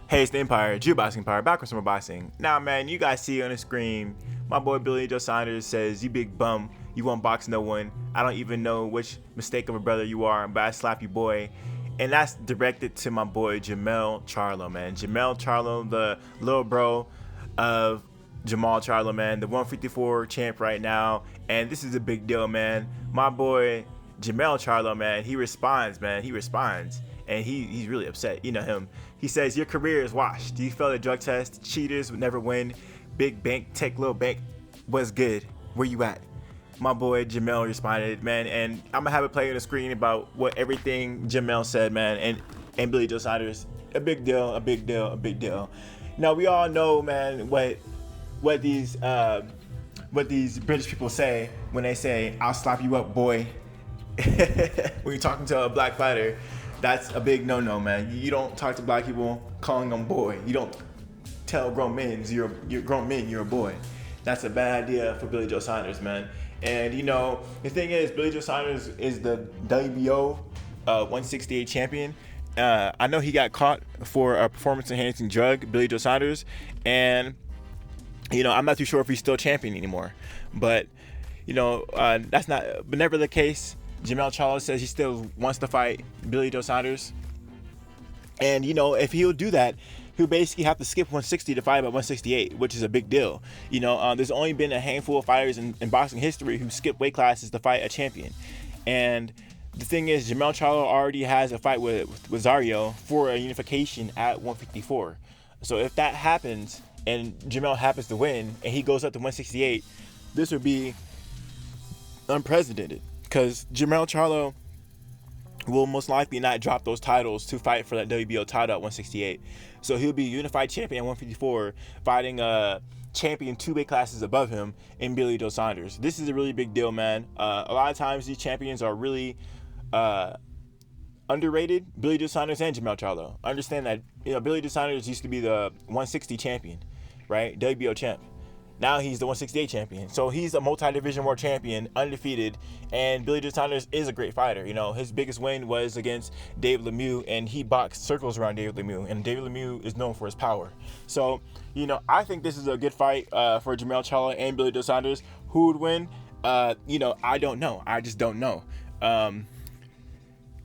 Hey, it's the Empire, Jew Boxing Empire, back with some more boxing. Now, man, you guys see on the screen, my boy Billy Joe Saunders says, "You big bum, you won't box no one. I don't even know which mistake of a brother you are, but I slap you, boy." And that's directed to my boy Jermell Charlo, man. Jermell Charlo, the little bro of Jermell Charlo, man, the 154 champ right now. And this is a big deal, man. My boy Jermell Charlo, man, he responds, man. He responds. And he's really upset. You know him. He says, "Your career is washed. You failed a drug test. Cheaters would never win. Big bank, take little bank. What's good? Where you at?" My boy Jermell responded, man, and I'm gonna have it play on the screen about what everything Jermell said, man, and Billy Joe Saunders. A big deal, a big deal, a big deal. Now we all know, man, what these British people say when they say, "I'll slap you up, boy." When you're talking to a black fighter, that's a big no-no, man. You don't talk to black people calling them boy. You don't tell grown men you're grown men you're a boy. That's a bad idea for Billy Joe Saunders, man. And you know, the thing is, Billy Joe Saunders is the WBO 168 champion. I know he got caught for a performance-enhancing drug, Billy Joe Saunders, and you know, I'm not too sure if he's still champion anymore. But you know, that's not. But never the case. Jermell Charlo says he still wants to fight Billy Joe Saunders. And, you know, if he'll do that, he'll basically have to skip 160 to fight at 168, which is a big deal. You know, there's only been a handful of fighters in boxing history who skip weight classes to fight a champion. And the thing is, Jermell Charlo already has a fight with Zario for a unification at 154. So if that happens and Jermell happens to win and he goes up to 168, this would be unprecedented. Because Jermell Charlo will most likely not drop those titles to fight for that WBO title at 168. So he'll be unified champion at 154, fighting a champion 2 weight classes above him in Billy Joe Saunders. This is a really big deal, man. A lot of times these champions are really underrated. Billy Joe Saunders and Jermell Charlo. Understand that, you know, Billy Joe Saunders used to be the 160 champion, right? WBO champ. Now he's the 168 champion. So he's a multi-division world champion, undefeated, and Billy Joe Saunders is a great fighter. You know, his biggest win was against David Lemieux, and he boxed circles around David Lemieux, and David Lemieux is known for his power. So, you know, I think this is a good fight for Jermell Charlo and Billy Joe Saunders. Who would win? You know, I don't know. I just don't know.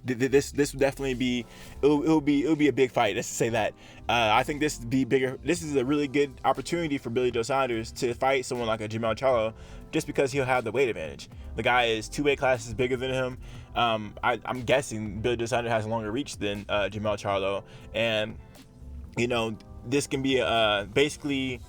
This would definitely be it'll be a big fight. Let's say that. I think this would be bigger. This is a really good opportunity for Billy Joe Saunders to fight someone like a Jermell Charlo, just because he'll have the weight advantage. The guy is 2 weight classes bigger than him. I'm guessing Billy Joe Saunders has a longer reach than Jermell Charlo, and you know, this can be basically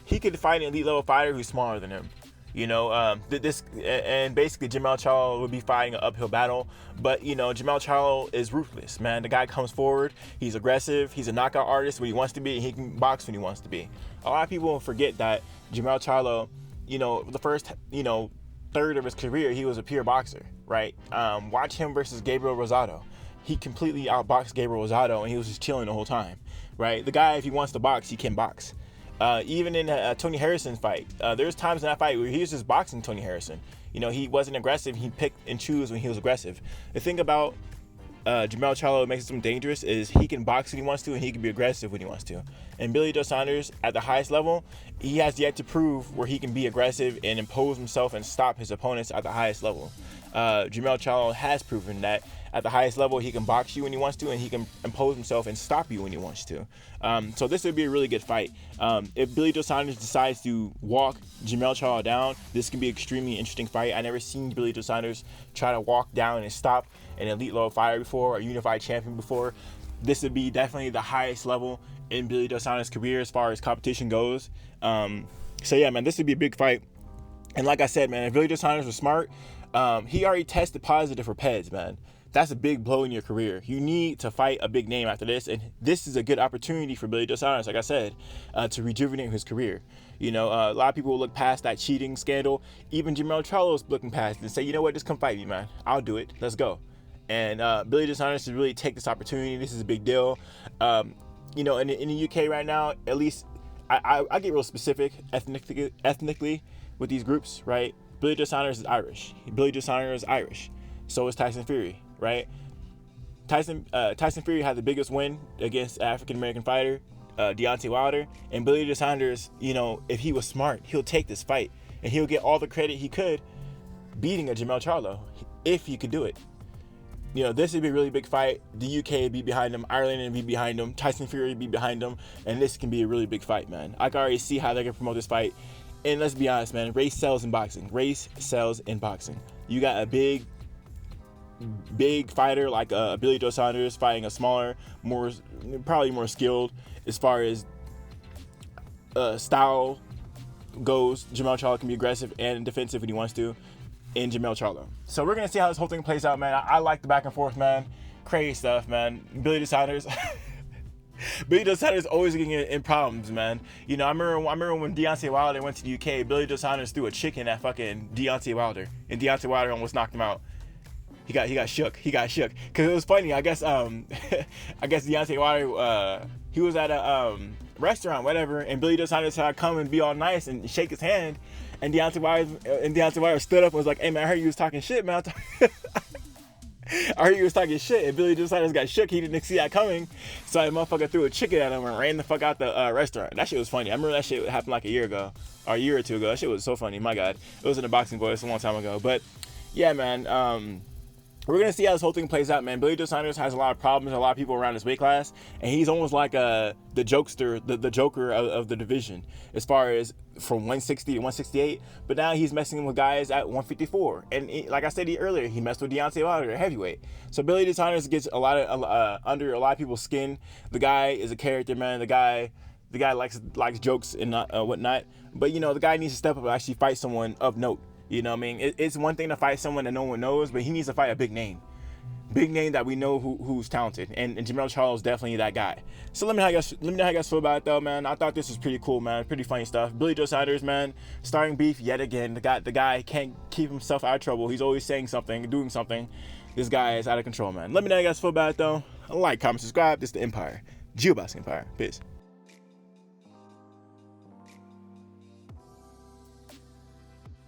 he could fight an elite level fighter who's smaller than him. You know, this and basically Jermell Charlo would be fighting an uphill battle, but you know, Jermell Charlo is ruthless, man. The guy comes forward, he's aggressive, he's a knockout artist when he wants to be, and he can box when he wants to be. A lot of people forget that Jermell Charlo, you know, the first, you know, third of his career, he was a pure boxer, right? Watch him versus Gabriel Rosado. He completely outboxed Gabriel Rosado, and he was just chilling the whole time, right? The guy, if he wants to box, he can box. Even in Tony Harrison's fight, there's times in that fight where he was just boxing Tony Harrison. You know, he wasn't aggressive. He picked and chose when he was aggressive. The thing about Jermell Charlo makes him dangerous is he can box when he wants to, and he can be aggressive when he wants to. And Billy Joe Saunders, at the highest level, he has yet to prove where he can be aggressive and impose himself and stop his opponents at the highest level. Jermell Charlo has proven that at the highest level, he can box you when he wants to, and he can impose himself and stop you when he wants to. So this would be a really good fight. If Billy Joe Saunders decides to walk Jermell Charlo down, this can be an extremely interesting fight. I never seen Billy Joe Saunders try to walk down and stop an elite level fighter before, or a unified champion before. This would be definitely the highest level in Billy Joe Saunders' career as far as competition goes. So yeah, man, this would be a big fight. And like I said, man, if Billy Joe Saunders was smart, he already tested positive for PEDs, man. That's a big blow in your career. You need to fight a big name after this, and this is a good opportunity for Billy Joe Saunders, like I said, to rejuvenate his career. You know, a lot of people will look past that cheating scandal. Even Jermell Charlo is looking past it and say, you know what, just come fight me, man. I'll do it. Let's go. And Billy Joe Saunders should really take this opportunity. This is a big deal. You know, in the UK right now, at least, I get real specific ethnically with these groups, right? Billy Joe Saunders is Irish. Billy Joe Saunders is Irish. So is Tyson Fury, right? Tyson Fury had the biggest win against African American fighter Deontay Wilder, and Billy Joe Saunders, you know, if he was smart, he'll take this fight and he'll get all the credit he could beating a Jermell Charlo if he could do it. You know, this would be a really big fight. The UK would be behind him, Ireland would be behind him, Tyson Fury would be behind him, and this can be a really big fight, man. I can already see how they're gonna promote this fight. And let's be honest, man, race sells in boxing. Race sells in boxing. You got a big fighter like Billy Joe Saunders fighting a smaller, probably more skilled as far as style goes. Jermell Charlo can be aggressive and defensive when he wants to. In Jermell Charlo. So we're gonna see how this whole thing plays out, man. I like the back and forth, man. Crazy stuff, man. Billy Joe Saunders. Billy Joe Saunders always getting in problems, man. You know, I remember when Deontay Wilder went to the UK, Billy Joe Saunders threw a chicken at fucking Deontay Wilder, and Deontay Wilder almost knocked him out. He got shook. Cause it was funny. I guess Deontay Wilder he was at a restaurant, whatever, and Billy Joe Saunders had to come and be all nice and shake his hand. And Deontay Wilder stood up and was like, "Hey man, I heard you was talking shit, man. I heard you was talking shit." And Billy Joe Saunders got shook. He didn't see that coming, so that motherfucker threw a chicken at him and ran the fuck out the restaurant. That shit was funny. I remember that shit happened like a year ago, or a year or two ago. That shit was so funny. My God, it was in a boxing voice a long time ago. But yeah, man. We're gonna see how this whole thing plays out, man. Billy Joe Saunders has a lot of problems, a lot of people around his weight class, and he's almost like the jokester, the joker of the division, as far as from 160 to 168. But now he's messing with guys at 154, and like I said earlier, he messed with Deontay Wilder at heavyweight. So Billy Joe Saunders gets a lot of under a lot of people's skin. The guy is a character, man. The guy likes jokes and whatnot. But you know, the guy needs to step up and actually fight someone of note. You know what I mean? It's one thing to fight someone that no one knows, but he needs to fight a big name that we know who's talented. And Jermell Charlo is definitely that guy. So let me know how you guys feel about it, though, man. I thought this was pretty cool, man. Pretty funny stuff. Billy Joe Saunders, man, starting beef yet again. The guy can't keep himself out of trouble. He's always saying something, doing something. This guy is out of control, man. Let me know how you guys feel about it, though. Like, comment, subscribe. This is the Empire. Geoboxing Empire. Peace.